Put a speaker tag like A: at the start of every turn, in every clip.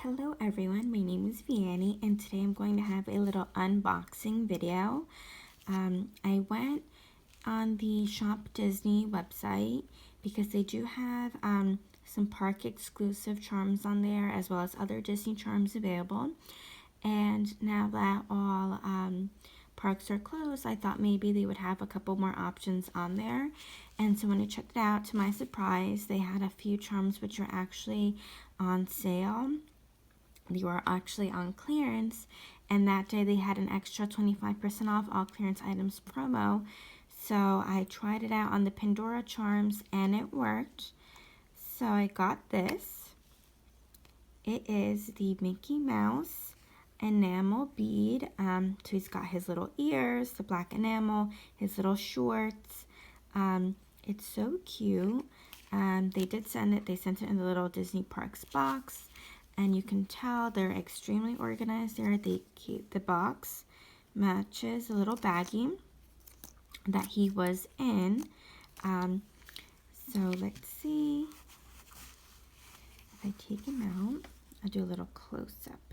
A: Hello everyone, my name is Vianney and today I'm going to have a little unboxing video. I went on the Shop Disney website because they do have some park exclusive charms on there as well as other Disney charms available. And now that all parks are closed, I thought maybe they would have a couple more options on there. And so when I checked it out, to my surprise, they had a few charms which are actually on sale. They were actually on clearance, and that day they had an extra 25% off all clearance items promo. So I tried it out on the Pandora charms and it worked. So I got this. It is the Mickey Mouse enamel bead. So he's got his little ears, the black enamel, his little shorts. It's so cute. They did send it. They sent it in the little Disney Parks box. And you can tell they're extremely organized there. The box matches a little baggie that he was in. So let's see. If I take him out, I'll do a little close-up.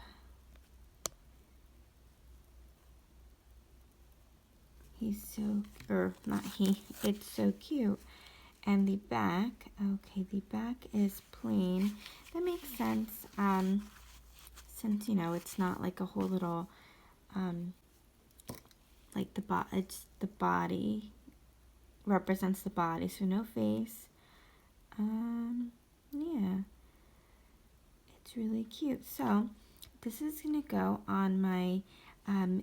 A: He's so, or not he, it's so cute. And the back, okay, the back is plain. That makes sense, since, you know, it's not like a whole little, like it's the body, represents the body, so no face. Yeah, it's really cute. So, this is gonna go on my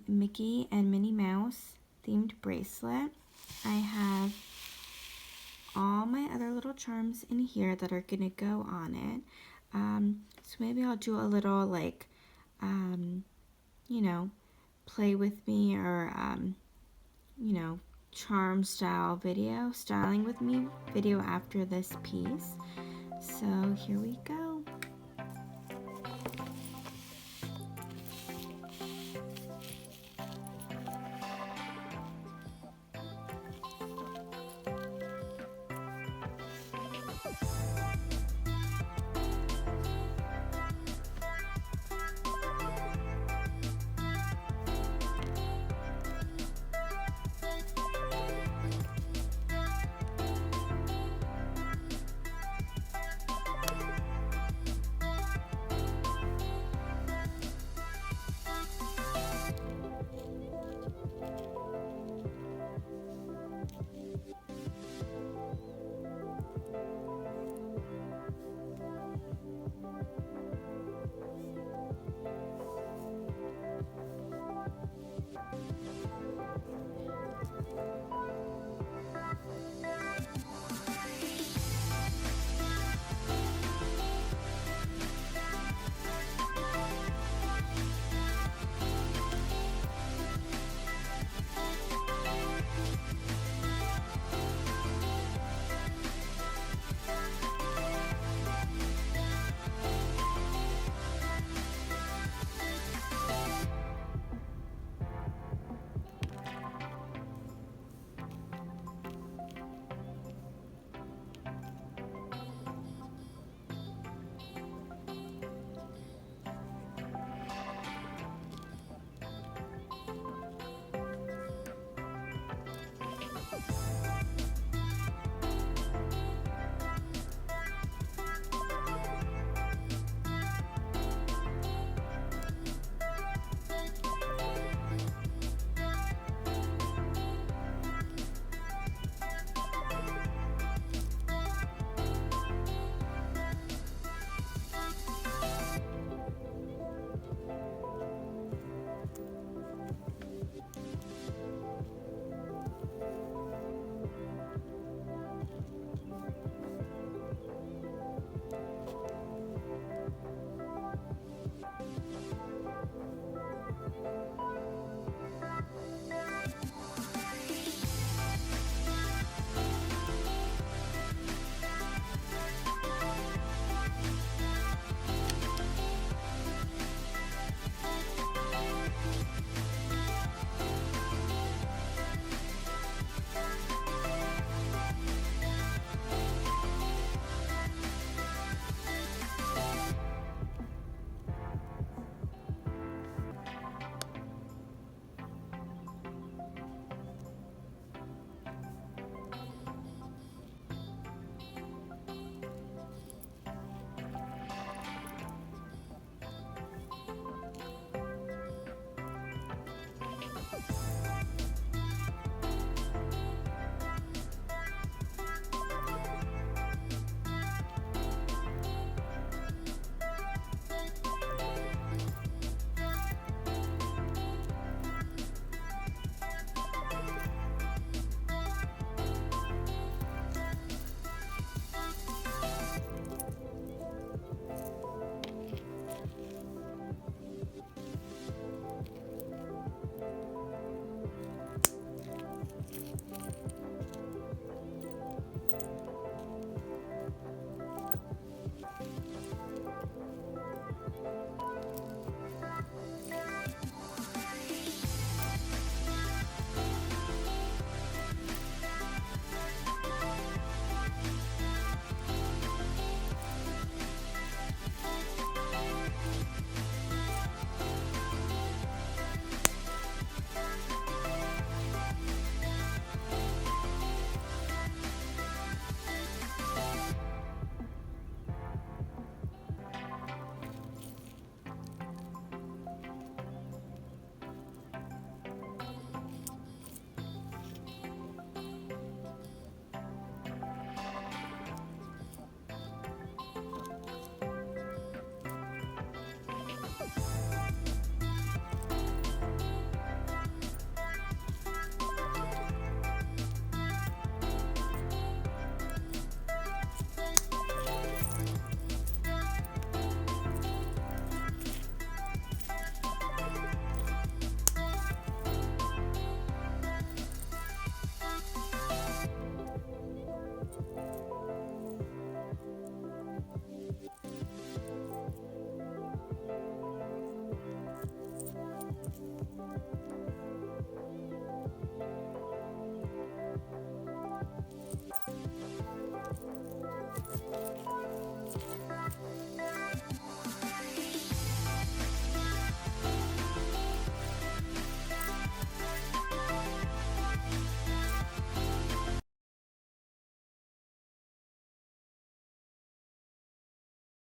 A: Mickey and Minnie Mouse themed bracelet. I have all my other little charms in here that are gonna go on it. So maybe I'll do a little like, you know, play with me or, you know, charm style video, styling with me video after this piece. So here we go.